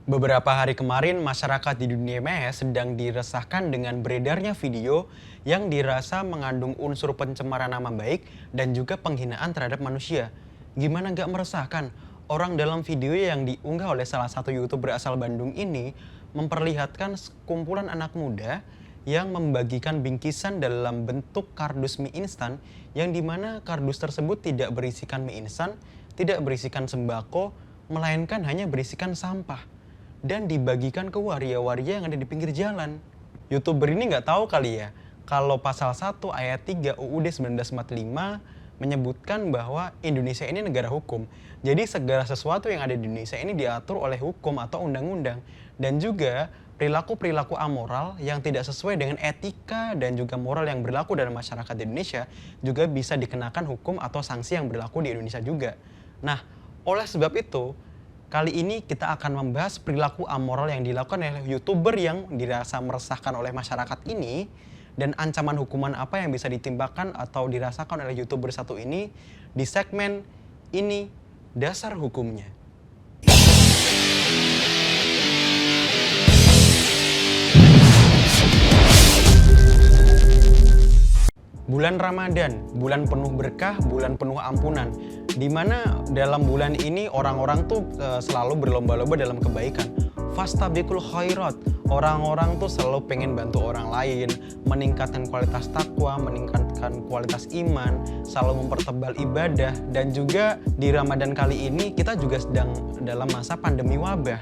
Beberapa hari kemarin, masyarakat di dunia maya sedang diresahkan dengan beredarnya video yang dirasa mengandung unsur pencemaran nama baik dan juga penghinaan terhadap manusia. Gimana nggak meresahkan? Orang dalam video yang diunggah oleh salah satu YouTuber asal Bandung ini memperlihatkan sekumpulan anak muda yang membagikan bingkisan dalam bentuk kardus mie instan yang dimana kardus tersebut tidak berisikan mie instan, tidak berisikan sembako, melainkan hanya berisikan sampah dan dibagikan ke waria-waria yang ada di pinggir jalan. YouTuber ini nggak tahu kali ya, kalau pasal 1 ayat 3 UUD 1945 menyebutkan bahwa Indonesia ini negara hukum. Jadi segala sesuatu yang ada di Indonesia ini diatur oleh hukum atau undang-undang. Dan juga perilaku-perilaku amoral yang tidak sesuai dengan etika dan juga moral yang berlaku dalam masyarakat di Indonesia juga bisa dikenakan hukum atau sanksi yang berlaku di Indonesia juga. Nah, oleh sebab itu, kali ini kita akan membahas perilaku amoral yang dilakukan oleh YouTuber yang dirasa meresahkan oleh masyarakat ini dan ancaman hukuman apa yang bisa ditimbakan atau dirasakan oleh YouTuber satu ini di segmen ini dasar hukumnya. Bulan Ramadan, bulan penuh berkah, bulan penuh ampunan. Di mana dalam bulan ini orang-orang tuh selalu berlomba-lomba dalam kebaikan. Fastabiqul khairat. Orang-orang tuh selalu pengen bantu orang lain, meningkatkan kualitas takwa, meningkatkan kualitas iman, selalu mempertebal ibadah. Dan juga di Ramadan kali ini kita juga sedang dalam masa pandemi wabah,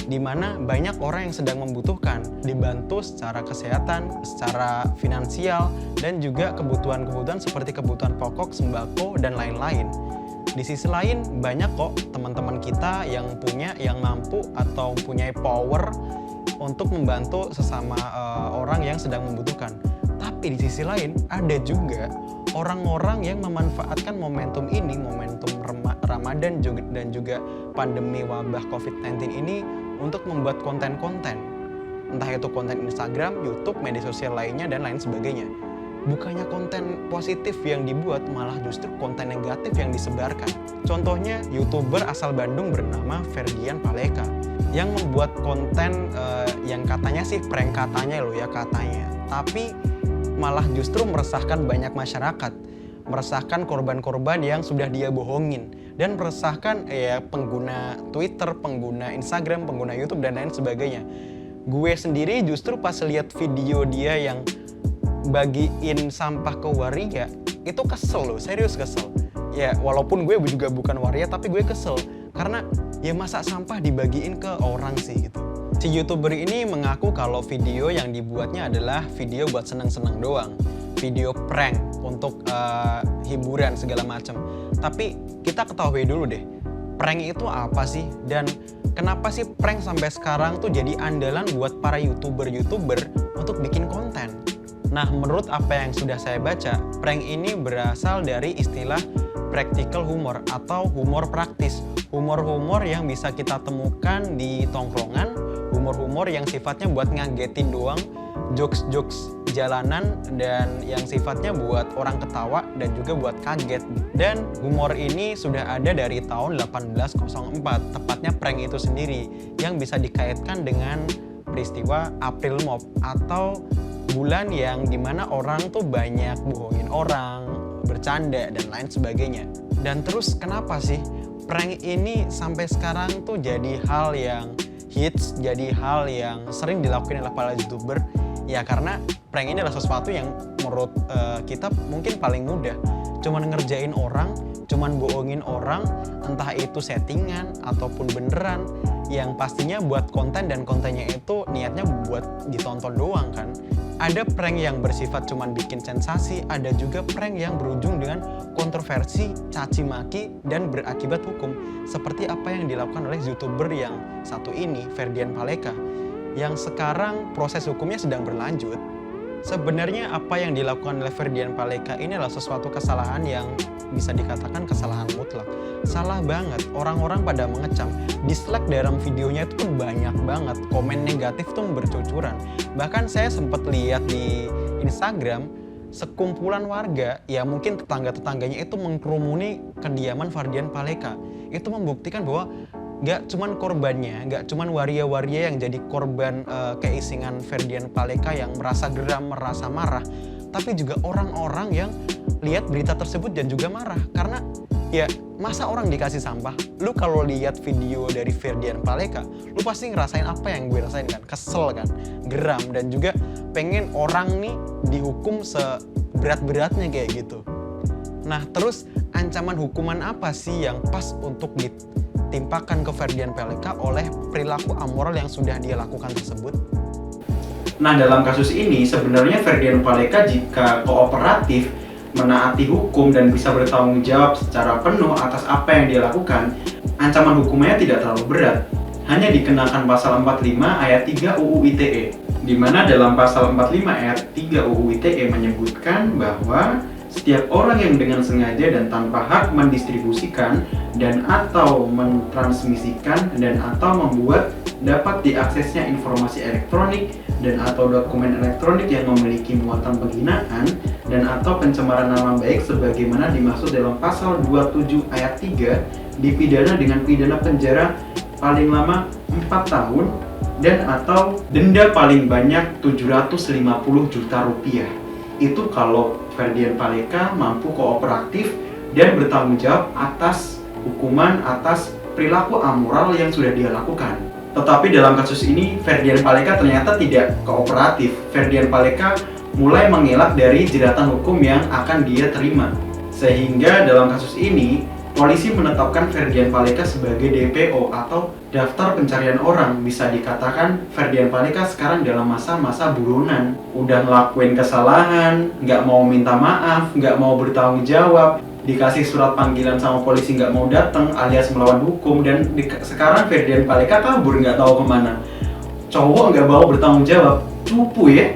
di mana banyak orang yang sedang membutuhkan dibantu secara kesehatan, secara finansial, dan juga kebutuhan-kebutuhan seperti kebutuhan pokok, sembako, dan lain-lain. Di sisi lain, banyak kok teman-teman kita yang mampu atau punya power untuk membantu sesama orang yang sedang membutuhkan. Tapi di sisi lain, ada juga orang-orang yang memanfaatkan momentum ini, momentum Ramadan dan juga pandemi wabah COVID-19 ini untuk membuat konten-konten. Entah itu konten Instagram, YouTube, media sosial lainnya, dan lain sebagainya. Bukannya konten positif yang dibuat, malah justru konten negatif yang disebarkan. Contohnya, YouTuber asal Bandung bernama Ferdian Paleka yang membuat konten yang katanya sih prank, katanya. Tapi malah justru meresahkan banyak masyarakat. Meresahkan korban-korban yang sudah dia bohongin. Dan meresahkan pengguna Twitter, pengguna Instagram, pengguna YouTube, dan lain sebagainya. Gue sendiri justru pas lihat video dia yang bagiin sampah ke waria, itu kesel loh, serius kesel. Ya walaupun gue juga bukan waria, tapi gue kesel. Karena ya masa sampah dibagiin ke orang sih gitu. Si YouTuber ini mengaku kalau video yang dibuatnya adalah video buat seneng-seneng doang. Video prank untuk hiburan segala macam. Tapi kita ketahui dulu deh, prank itu apa sih? Dan kenapa sih prank sampai sekarang tuh jadi andalan buat para YouTuber untuk bikin konten? Nah, menurut apa yang sudah saya baca, prank ini berasal dari istilah practical humor atau humor praktis. Humor-humor yang bisa kita temukan di tongkrongan, humor-humor yang sifatnya buat ngagetin doang, jokes-jokes jalanan, dan yang sifatnya buat orang ketawa dan juga buat kaget. Dan humor ini sudah ada dari tahun 1804, tepatnya prank itu sendiri, yang bisa dikaitkan dengan peristiwa April Mop atau bulan yang dimana orang tuh banyak bohongin orang, bercanda, dan lain sebagainya. Dan terus kenapa sih prank ini sampai sekarang tuh jadi hal yang hits, jadi hal yang sering dilakukan oleh para YouTuber? Ya karena prank ini adalah sesuatu yang menurut kita mungkin paling mudah. Cuman ngerjain orang, cuman bohongin orang, entah itu settingan ataupun beneran, yang pastinya buat konten dan kontennya itu niatnya buat ditonton doang kan. Ada prank yang bersifat cuman bikin sensasi, ada juga prank yang berujung dengan kontroversi, caci maki, dan berakibat hukum. Seperti apa yang dilakukan oleh YouTuber yang satu ini, Ferdian Paleka, yang sekarang proses hukumnya sedang berlanjut. Sebenarnya apa yang dilakukan oleh Ferdian Paleka ini adalah sesuatu kesalahan yang bisa dikatakan kesalahan mutlak. Salah banget, orang-orang pada mengecam. Dislike dalam videonya itu tuh banyak banget, komen negatif tuh bercucuran. Bahkan saya sempat lihat di Instagram, sekumpulan warga, ya mungkin tetangga-tetangganya itu mengkerumuni kediaman Ferdian Paleka. Itu membuktikan bahwa Gak cuman korbannya, gak cuman waria-waria yang jadi korban keisingan Ferdian Paleka yang merasa geram, merasa marah, tapi juga orang-orang yang lihat berita tersebut dan juga marah. Karena ya masa orang dikasih sampah? Lu kalau lihat video dari Ferdian Paleka, lu pasti ngerasain apa yang gue rasain kan? Kesel kan, geram, dan juga pengen orang nih dihukum seberat-beratnya kayak gitu. Nah terus ancaman hukuman apa sih yang pas untuk ditimpakan ke Ferdian Paleka oleh perilaku amoral yang sudah dia lakukan tersebut? Nah, dalam kasus ini sebenarnya Ferdian Paleka jika kooperatif, menaati hukum dan bisa bertanggung jawab secara penuh atas apa yang dia lakukan, ancaman hukumannya tidak terlalu berat. Hanya dikenakan pasal 45 ayat 3 UU ITE, di mana dalam pasal 45 ayat 3 UU ITE menyebutkan bahwa setiap orang yang dengan sengaja dan tanpa hak mendistribusikan dan atau mentransmisikan dan atau membuat dapat diaksesnya informasi elektronik dan atau dokumen elektronik yang memiliki muatan penghinaan dan atau pencemaran nama baik sebagaimana dimaksud dalam pasal 27 ayat 3 dipidana dengan pidana penjara paling lama 4 tahun dan atau denda paling banyak 750 juta rupiah. Itu kalau Ferdian Paleka mampu kooperatif dan bertanggung jawab atas hukuman atas perilaku amoral yang sudah dia lakukan. Tetapi dalam kasus ini Ferdian Paleka ternyata tidak kooperatif. Ferdian Paleka mulai mengelak dari jeratan hukum yang akan dia terima. Sehingga dalam kasus ini polisi menetapkan Ferdian Paleka sebagai DPO atau daftar pencarian orang. Bisa dikatakan Ferdian Paleka sekarang dalam masa-masa buronan. Udah ngelakuin kesalahan, nggak mau minta maaf, nggak mau bertanggung jawab, dikasih surat panggilan sama polisi nggak mau datang alias melawan hukum, dan sekarang Ferdian Paleka kabur nggak tahu kemana. Cowok nggak mau bertanggung jawab, cupu ya.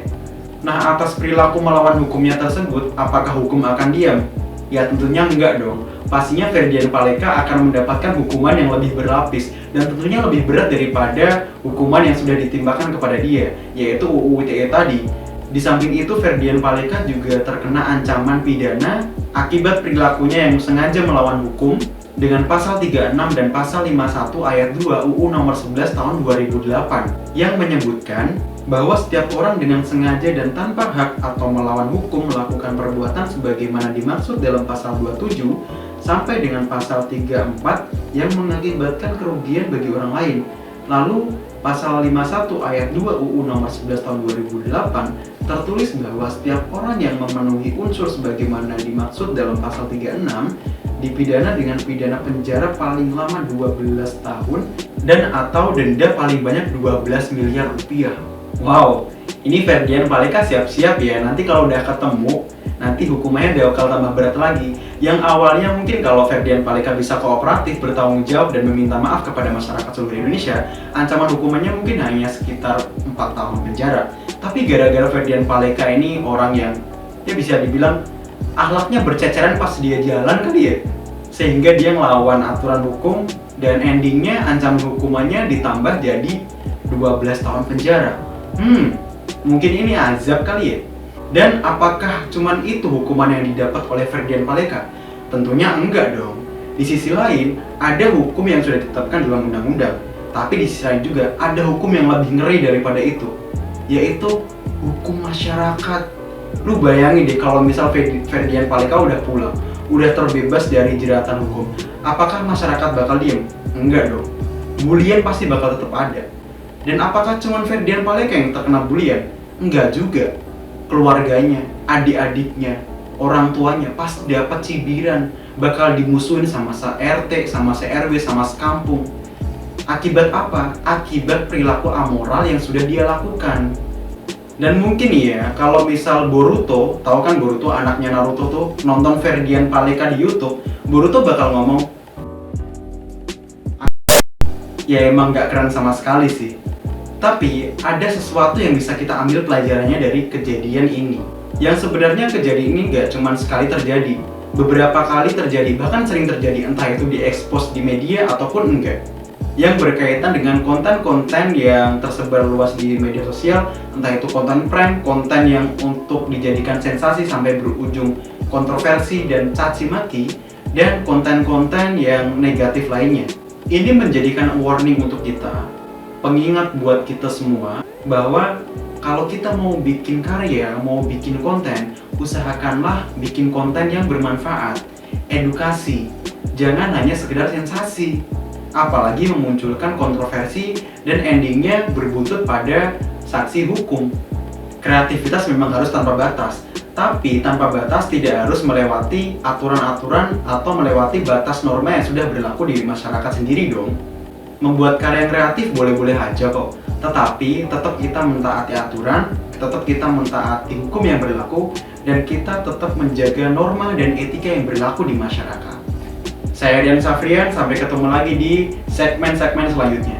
Nah, atas perilaku melawan hukumnya tersebut, apakah hukum akan diam? Ya tentunya enggak dong. Pastinya Ferdian Paleka akan mendapatkan hukuman yang lebih berlapis dan tentunya lebih berat daripada hukuman yang sudah ditimbakan kepada dia, yaitu UU ITE tadi. Di samping itu Ferdian Paleka juga terkena ancaman pidana akibat perilakunya yang sengaja melawan hukum dengan pasal 36 dan pasal 51 ayat 2 UU nomor 11 tahun 2008 yang menyebutkan bahwa setiap orang dengan sengaja dan tanpa hak atau melawan hukum melakukan perbuatan sebagaimana dimaksud dalam pasal 27 sampai dengan pasal 34 yang mengakibatkan kerugian bagi orang lain. Lalu pasal 51 ayat 2 UU nomor 11 tahun 2008 tertulis bahwa setiap orang yang memenuhi unsur sebagaimana dimaksud dalam pasal 36 dipidana dengan pidana penjara paling lama 12 tahun dan atau denda paling banyak 12 miliar rupiah. Wow, ini Ferdian Paleka siap-siap ya, nanti kalau udah ketemu, nanti hukumannya bakal tambah berat lagi. Yang awalnya mungkin kalau Ferdian Paleka bisa kooperatif, bertanggung jawab, dan meminta maaf kepada masyarakat seluruh Indonesia, ancaman hukumannya mungkin hanya sekitar 4 tahun penjara. Tapi gara-gara Ferdian Paleka ini orang yang, ya bisa dibilang, akhlaknya berceceran pas dia jalan kali ya, sehingga dia ngelawan aturan hukum, dan endingnya ancaman hukumannya ditambah jadi 12 tahun penjara. Mungkin ini azab kali ya. Dan apakah cuman itu hukuman yang didapat oleh Ferdian Paleka? Tentunya enggak dong. Di sisi lain, ada hukum yang sudah ditetapkan dalam undang-undang. Tapi di sisi lain juga ada hukum yang lebih ngeri daripada itu, yaitu hukum masyarakat. Lu bayangin deh kalau misal Ferdian Paleka udah pulang, udah terbebas dari jeratan hukum, apakah masyarakat bakal diem? Enggak dong. Bulian pasti bakal tetap ada. Dan apakah cuma Ferdian Paleka yang terkena bulian? Enggak juga. Keluarganya, adik-adiknya, orang tuanya pasti dapat cibiran, bakal dimusuhin sama se-RT, sama se-RW, sama sekampung. Akibat apa? Akibat perilaku amoral yang sudah dia lakukan. Dan mungkin ya, kalau misal Boruto, tahu kan Boruto anaknya Naruto tuh, nonton Ferdian Paleka di YouTube, Boruto bakal ngomong, ya emang gak keren sama sekali sih. Tapi ada sesuatu yang bisa kita ambil pelajarannya dari kejadian ini. Yang sebenarnya kejadian ini gak cuma sekali terjadi, beberapa kali terjadi, bahkan sering terjadi, entah itu diekspos di media ataupun enggak. Yang berkaitan dengan konten-konten yang tersebar luas di media sosial, entah itu konten prank, konten yang untuk dijadikan sensasi sampai berujung kontroversi dan caci maki, dan konten-konten yang negatif lainnya. Ini menjadikan warning untuk kita, pengingat buat kita semua, bahwa kalau kita mau bikin karya, mau bikin konten, usahakanlah bikin konten yang bermanfaat, edukasi, jangan hanya sekedar sensasi. Apalagi memunculkan kontroversi dan endingnya berbuntut pada sanksi hukum. Kreativitas memang harus tanpa batas, tapi tanpa batas tidak harus melewati aturan-aturan atau melewati batas norma yang sudah berlaku di masyarakat sendiri dong. Membuat karya kreatif boleh-boleh aja kok, tetapi tetap kita mentaati aturan, tetap kita mentaati hukum yang berlaku, dan kita tetap menjaga norma dan etika yang berlaku di masyarakat. Saya Dian Safrian, sampai ketemu lagi di segmen-segmen selanjutnya.